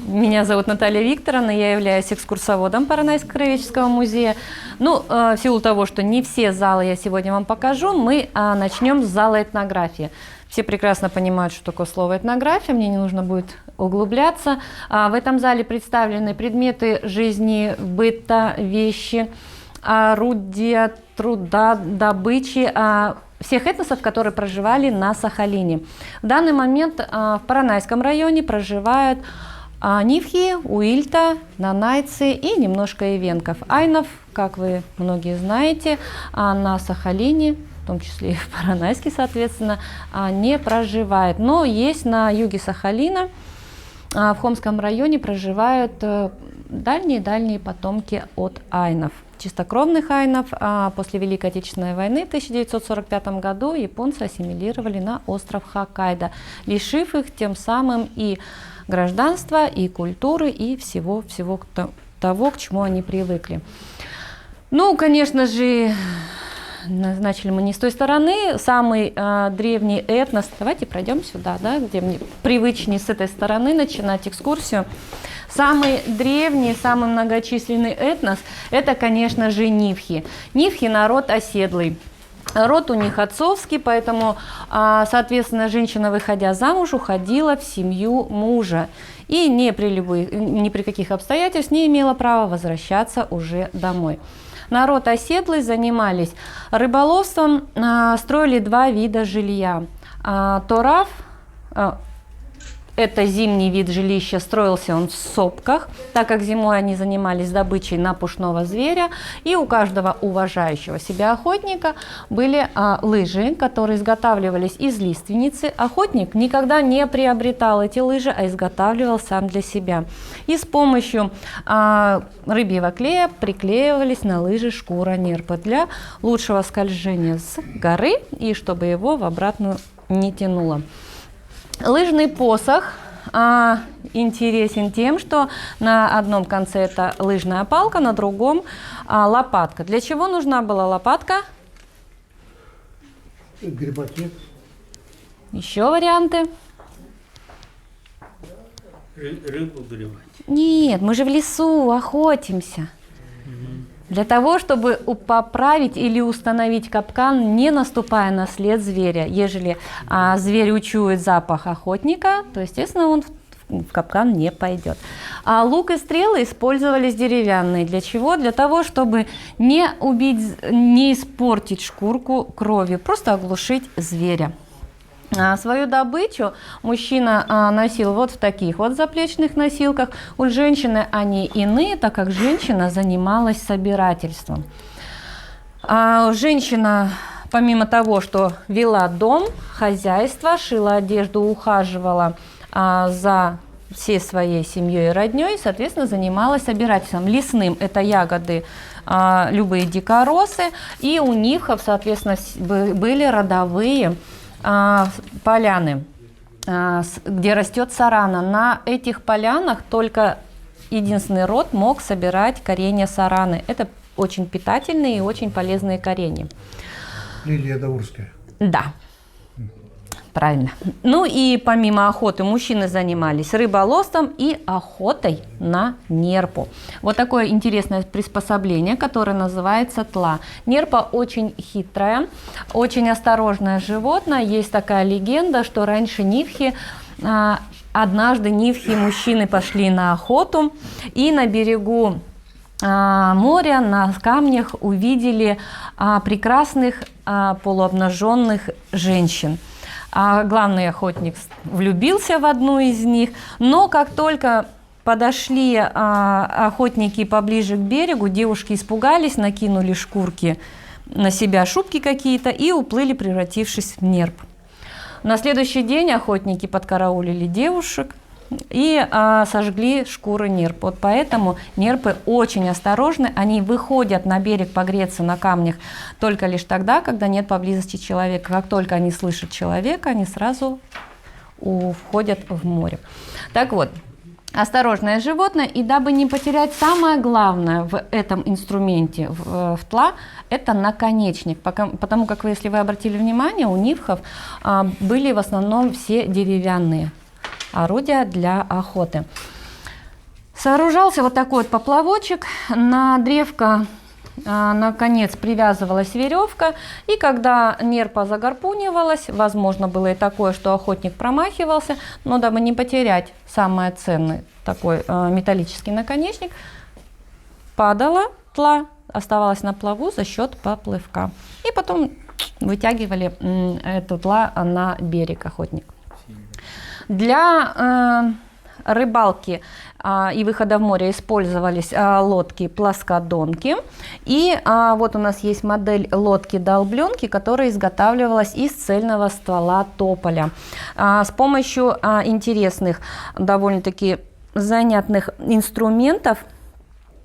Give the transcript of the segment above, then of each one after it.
Меня зовут Наталья Викторовна, я являюсь экскурсоводом Поронайского краеведческого музея. Ну, в силу того, что не все залы я сегодня вам покажу, мы начнем с зала этнографии. Все прекрасно понимают, что такое слово этнография, мне не нужно будет углубляться. В этом зале представлены предметы жизни, быта, вещи, орудия труда, добычи всех этносов, которые проживали на Сахалине. В данный момент в Поронайском районе проживают нивхи, уильта, нанайцы и немножко ивенков. Айнов, как вы многие знаете, на Сахалине, в том числе и в Поронайске, соответственно, не проживает. Но есть на юге Сахалина, в Хомском районе проживают дальние-дальние потомки от айнов. Чистокровных айнов после Великой Отечественной войны в 1945 году японцы ассимилировали на остров Хоккайдо, лишив их тем самым и гражданства, и культуры, и всего того, к чему они привыкли. Ну, конечно же, начали мы не с той стороны. Самый древний этнос, давайте пройдем сюда, да, где мне привычнее с этой стороны начинать экскурсию. Самый древний, самый многочисленный этнос – это, конечно же, нивхи. Нивхи – народ оседлый. Род у них отцовский, поэтому, соответственно, женщина, выходя замуж, уходила в семью мужа. И ни при каких обстоятельствах не имела права возвращаться уже домой. Народ оседлый, занимались рыболовством, строили два вида жилья. Торав – это зимний вид жилища, строился он в сопках, так как зимой они занимались добычей напушного зверя, и у каждого уважающего себя охотника были лыжи, которые изготавливались из лиственницы. Охотник никогда не приобретал эти лыжи, а изготавливал сам для себя. И с помощью рыбьего клея приклеивались на лыжи шкура нерпа для лучшего скольжения с горы и чтобы его в обратную не тянуло. Лыжный посох интересен тем, что на одном конце это лыжная палка, на другом лопатка. Для чего нужна была лопатка? Грибаки. Еще варианты? Рыбу гребать. Нет, мы же в лесу охотимся. Для того, чтобы поправить или установить капкан, не наступая на след зверя. Ежели зверь учует запах охотника, то, естественно, он в капкан не пойдет. А лук и стрелы использовались деревянные. Для чего? Для того, чтобы не убить, не испортить шкурку кровью, просто оглушить зверя. Свою добычу мужчина носил вот в таких вот заплечных носилках. У женщины они иные, так как женщина занималась собирательством. Женщина, помимо того, что вела дом, хозяйство, шила одежду, ухаживала за всей своей семьей и родней, соответственно, занималась собирательством. Лесным – это ягоды, любые дикоросы, и у нивхов, соответственно, были родовые поляны, где растет сарана. На этих полянах только единственный род мог собирать коренья сараны. Это очень питательные и очень полезные коренья. Лилия Даурская. Да, правильно. Ну и помимо охоты мужчины занимались рыболовством и охотой на нерпу. Вот такое интересное приспособление, которое называется тла. Нерпа очень хитрая, очень осторожное животное. Есть такая легенда, что раньше нивхи, однажды нивхи мужчины пошли на охоту и на берегу моря на камнях увидели прекрасных полуобнаженных женщин. Главный охотник влюбился в одну из них, но как только подошли охотники поближе к берегу, девушки испугались, накинули шкурки на себя, шубки какие-то, и уплыли, превратившись в нерп. На следующий день охотники подкараулили девушек и сожгли шкуры нерп. Вот поэтому нерпы очень осторожны, они выходят на берег погреться на камнях только лишь тогда, когда нет поблизости человека. Как только они слышат человека, они сразу входят в море. Так вот, осторожное животное, и дабы не потерять самое главное в этом инструменте, в тла, это наконечник. Потому как, если вы обратили внимание, у нивхов были в основном все деревянные орудия для охоты. Сооружался вот такой вот поплавочек, на древко на конец привязывалась веревка, и когда нерпа загарпунивалась, возможно было и такое, что охотник промахивался, но дабы не потерять самое ценное, такой металлический наконечник, падала тла, оставалась на плаву за счет поплывка. И потом вытягивали эту тла на берег охотник. Для рыбалки и выхода в море использовались лодки-плоскодонки. И вот у нас есть модель лодки-долбленки, которая изготавливалась из цельного ствола тополя. С помощью интересных, довольно-таки занятных инструментов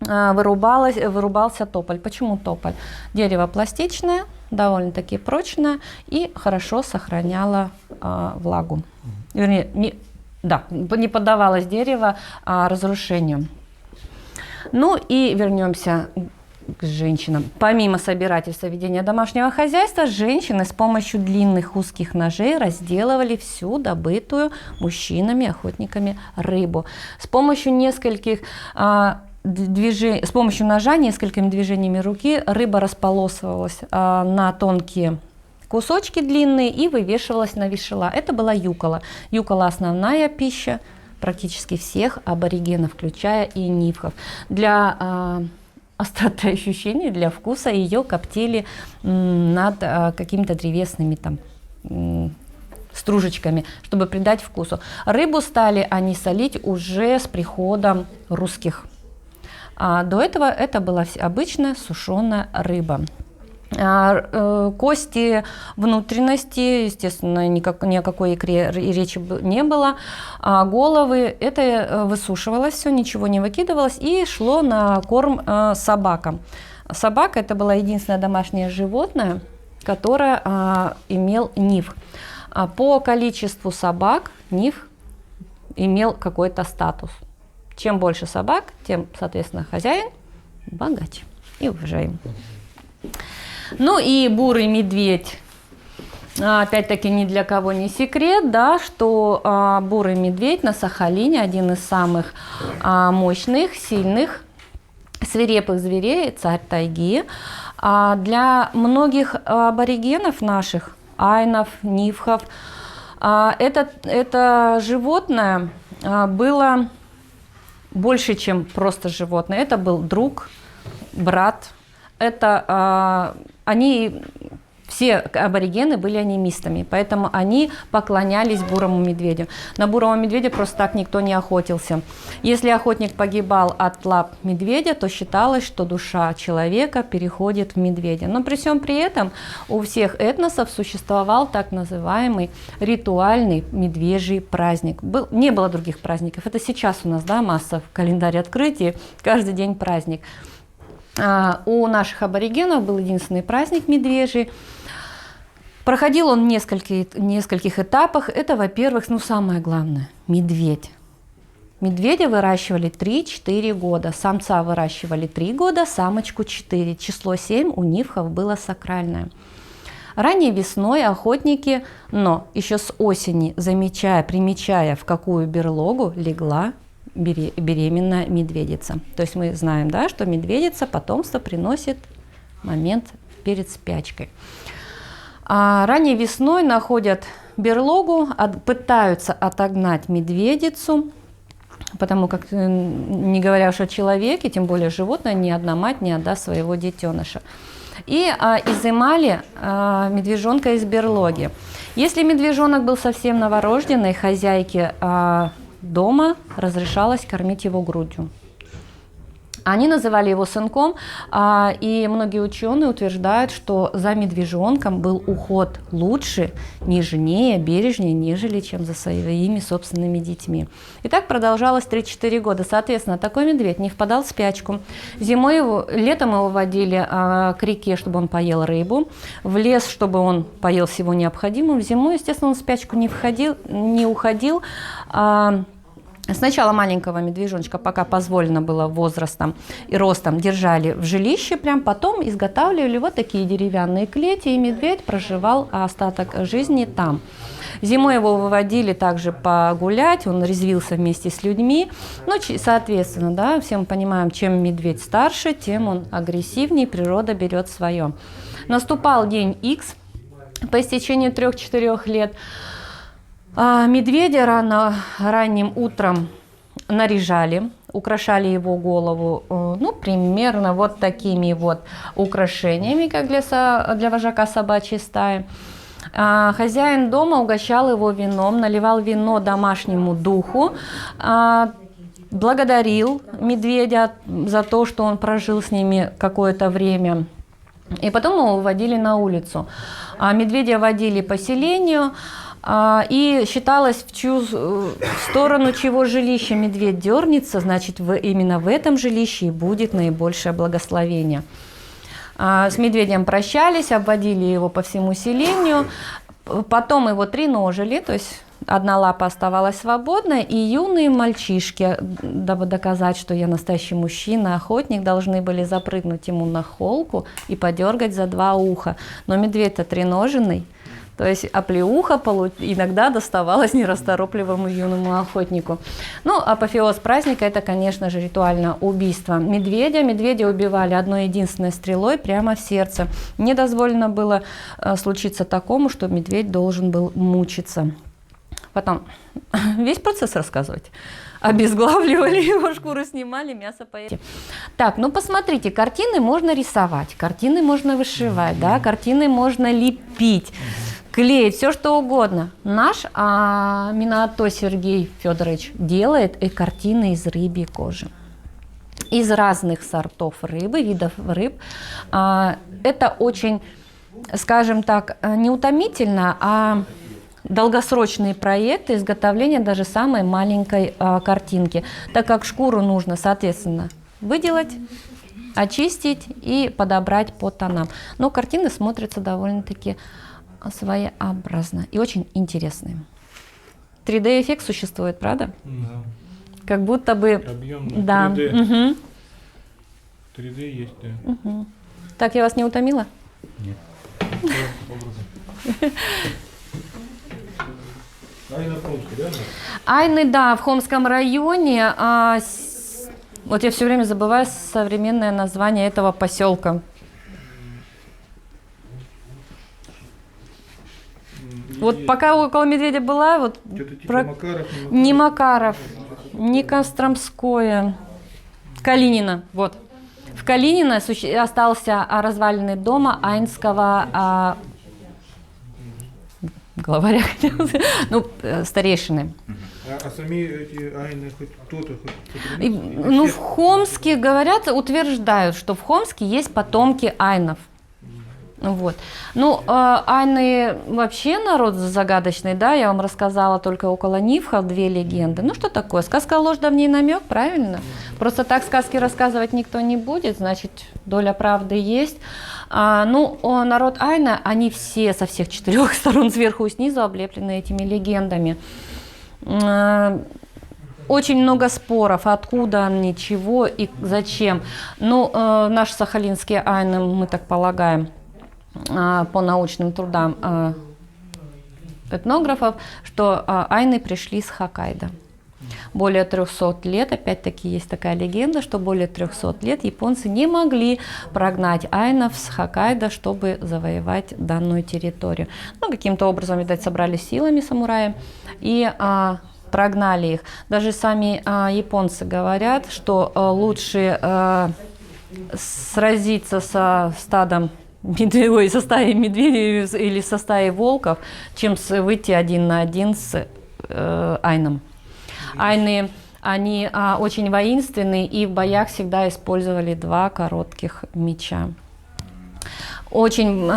вырубался тополь. Почему тополь? Дерево пластичное, довольно-таки прочное и хорошо сохраняло влагу. Вернее, не поддавалось дерево разрушению. Ну и вернемся к женщинам. Помимо собирательства ведения домашнего хозяйства, женщины с помощью длинных узких ножей разделывали всю добытую мужчинами, охотниками рыбу. С помощью нескольких с помощью ножа, несколькими движениями руки рыба располосовалась на тонкие кусочки длинные и вывешивалась на вешала. Это была юкола. Юкола – основная пища практически всех аборигенов, включая и нивхов. Для остроты ощущений, для вкуса ее коптили над какими-то древесными стружечками, чтобы придать вкусу. Рыбу стали они солить уже с приходом русских. До этого это была обычная сушеная рыба. Кости, внутренности, естественно, ни о какой икре речи не было. Головы, это высушивалось все, ничего не выкидывалось и шло на корм собакам. Собака – это было единственное домашнее животное, которое имел нив. По количеству собак нив имел какой-то статус. Чем больше собак, тем, соответственно, хозяин богаче и уважаем. Ну и бурый медведь. Опять-таки ни для кого не секрет, да, что бурый медведь на Сахалине один из самых мощных, сильных, свирепых зверей, царь тайги. Для многих аборигенов наших, айнов, нивхов, это животное было больше, чем просто животное. Это был друг, брат. Они все аборигены были анимистами, поэтому они поклонялись бурому медведю. На бурого медведя просто так никто не охотился. Если охотник погибал от лап медведя, то считалось, что душа человека переходит в медведя. Но при всем при этом у всех этносов существовал так называемый ритуальный медвежий праздник. Не было других праздников. Это сейчас у нас, да, масса в календаре открытий, каждый день праздник. У наших аборигенов был единственный праздник медвежий. Проходил он в нескольких этапах. Это, во-первых, самое главное – медведь. Медведя выращивали 3-4 года. Самца выращивали 3 года, самочку 4. Число 7 у нивхов было сакральное. Ранней весной охотники, но еще с осени, примечая, в какую берлогу легла беременная медведица. То есть мы знаем, да, что медведица потомство приносит в момент перед спячкой. Ранней весной находят берлогу, пытаются отогнать медведицу, потому как, не говоря уж о человеке, тем более животное, ни одна мать не отдаст своего детеныша. И изымали медвежонка из берлоги. Если медвежонок был совсем новорожденный, хозяйке дома разрешалось кормить его грудью. Они называли его сынком, и многие ученые утверждают, что за медвежонком был уход лучше, нежнее, бережнее, нежели чем за своими собственными детьми. И так продолжалось 3-4 года. Соответственно, такой медведь не впадал в спячку. Летом его водили к реке, чтобы он поел рыбу, в лес, чтобы он поел всего необходимого. Зимой, естественно, он в спячку не уходил. Сначала маленького медвежоночка, пока позволено было возрастом и ростом, держали в жилище, потом изготавливали вот такие деревянные клети, и медведь проживал остаток жизни там. Зимой его выводили также погулять, он резвился вместе с людьми. Ну, соответственно, да, все мы понимаем, чем медведь старше, тем он агрессивнее, природа берет свое. Наступал день X, по истечению 3-4 лет. Медведя ранним утром наряжали, украшали его голову, ну, примерно вот такими вот украшениями, как для вожака собачьей стаи. Хозяин дома угощал его вином, наливал вино домашнему духу, благодарил медведя за то, что он прожил с ними какое-то время. И потом его выводили на улицу. Медведя водили по селению, и считалось, в чью сторону чего жилища медведь дернется, значит, именно в этом жилище и будет наибольшее благословение. С медведем прощались, обводили его по всему селению, потом его треножили, то есть одна лапа оставалась свободной, и юные мальчишки, дабы доказать, что я настоящий мужчина, охотник, должны были запрыгнуть ему на холку и подергать за 2 уха. Но медведь-то треноженный, то есть оплеуха иногда доставалась нерасторопливому юному охотнику. Ну, апофеоз праздника – это, конечно же, ритуальное убийство медведя. Медведя убивали одной единственной стрелой прямо в сердце. Не дозволено было случиться такому, что медведь должен был мучиться. Потом весь процесс рассказывать. Обезглавливали его, шкуру снимали, мясо поели. Так, ну посмотрите, картины можно рисовать, картины можно вышивать, да, картины можно лепить, клеить, все что угодно. Наш Минато Сергей Федорович делает картины из рыбьей кожи. Из разных сортов рыбы, видов рыб. Это очень, скажем так, не утомительно, а долгосрочные проекты изготовления даже самой маленькой картинки, так как шкуру нужно, соответственно, выделать, очистить и подобрать по тонам. Но картины смотрятся довольно-таки своеобразно и очень интересные. 3D-эффект существует, правда? Да. Как будто бы... Объемно. Да. 3D. Угу. 3D есть, да. Угу. Так, я вас не утомила? Нет. Айна Хомский, да? Айны, да, в Хомском районе. Вот я все время забываю современное название этого поселка. Вот пока около Медведя была, вот Что-то типа Макаров, не Макаров, не Костромское, Калинина, вот. В Калинино остался разваленный дома Айнского главаря, ну, старейшины. А сами эти айны хоть кто-то Ну, в Хомске, говорят, утверждают, что в Хомске есть потомки айнов. Вот. Ну, айны вообще народ загадочный, да, я вам рассказала только около Нивха 2 легенды. Ну, что такое? Сказка ложь, давний намек, правильно? Просто так сказки рассказывать никто не будет, значит, доля правды есть. Народ айна, они все со всех 4 сторон, сверху и снизу, облеплены этими легендами. Очень много споров, откуда они, чего и зачем. Ну, наши сахалинские айны, мы так полагаем, по научным трудам этнографов, что айны пришли с Хоккайдо. Более 300 лет, опять-таки есть такая легенда, что более 300 лет японцы не могли прогнать айнов с Хоккайдо, чтобы завоевать данную территорию. Ну, каким-то образом, видать, собрали силами самураи и прогнали их. Даже сами японцы говорят, что лучше сразиться со стадом со стаей медведей или со стаей волков, чем выйти 1 на 1 с айном. Айны, они очень воинственные и в боях всегда использовали 2 коротких меча. Очень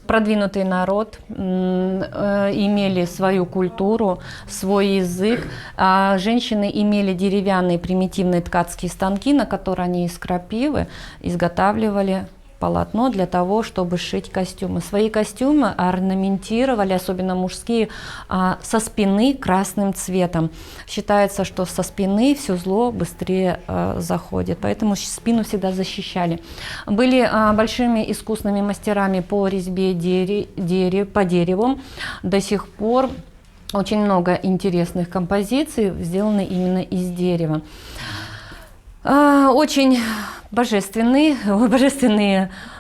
продвинутый народ, имели свою культуру, свой язык. Женщины имели деревянные примитивные ткацкие станки, на которые они из крапивы изготавливали полотно для того, чтобы сшить костюмы. Свои костюмы орнаментировали, особенно мужские, со спины красным цветом. Считается, что со спины все зло быстрее заходит, поэтому спину всегда защищали. Были большими искусными мастерами по резьбе по дереву. До сих пор очень много интересных композиций сделаны именно из дерева. Очень божественные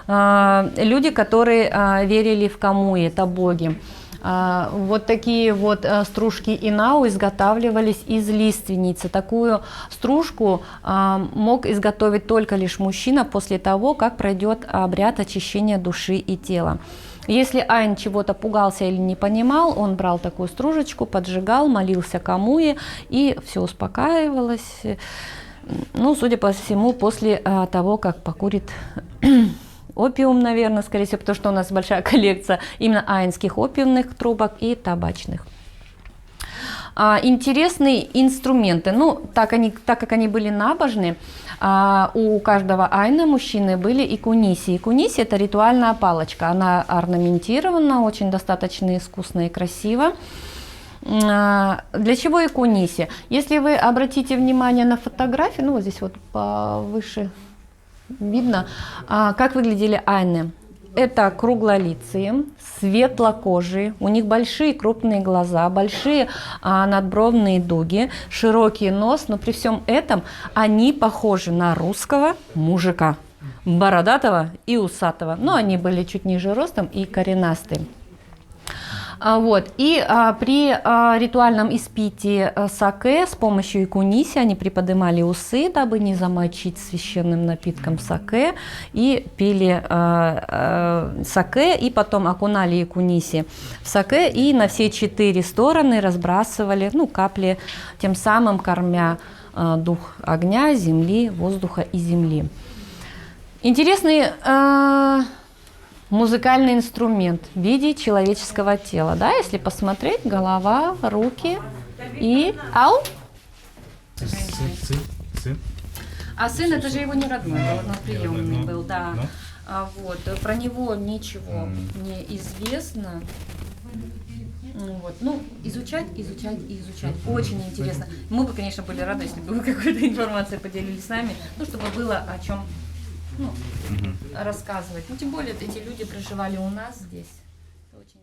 люди, которые верили в Камуи, это боги. Вот такие вот стружки Инау изготавливались из лиственницы. Такую стружку мог изготовить только лишь мужчина после того, как пройдет обряд очищения души и тела. Если Айн чего-то пугался или не понимал, он брал такую стружечку, поджигал, молился Камуи, и все успокаивалось. Ну, судя по всему, после того, как покурит опиум, наверное, скорее всего, потому что у нас большая коллекция именно айнских опиумных трубок и табачных. Интересные инструменты. Ну, так как они были набожны, у каждого айна мужчины были икуниси. Икуниси – это ритуальная палочка. Она орнаментирована, очень достаточно искусно и красиво. Для чего икуниси? Если вы обратите внимание на фотографии, ну вот здесь вот повыше видно, как выглядели айны. Это круглолицые, светлокожие, у них большие крупные глаза, большие надбровные дуги, широкий нос, но при всем этом они похожи на русского мужика, бородатого и усатого. Но они были чуть ниже ростом и коренастые. Вот. И при ритуальном испитии саке с помощью икуниси они приподнимали усы, дабы не замочить священным напитком саке, и пили саке, и потом окунали икуниси в саке, и на все 4 стороны разбрасывали капли, тем самым кормя дух огня, земли, воздуха и земли. Интересный музыкальный инструмент в виде человеческого тела, да, если посмотреть, голова, руки и... Ау? Сын. А сын, это же его не родной, он приемный был, да. Вот, про него ничего не известно. Вот. Ну, изучать. Очень интересно. Мы бы, конечно, были рады, если бы вы какой-то информацией поделились с нами, чтобы было о чем рассказывать. Ну, тем более, эти люди проживали у нас здесь. Очень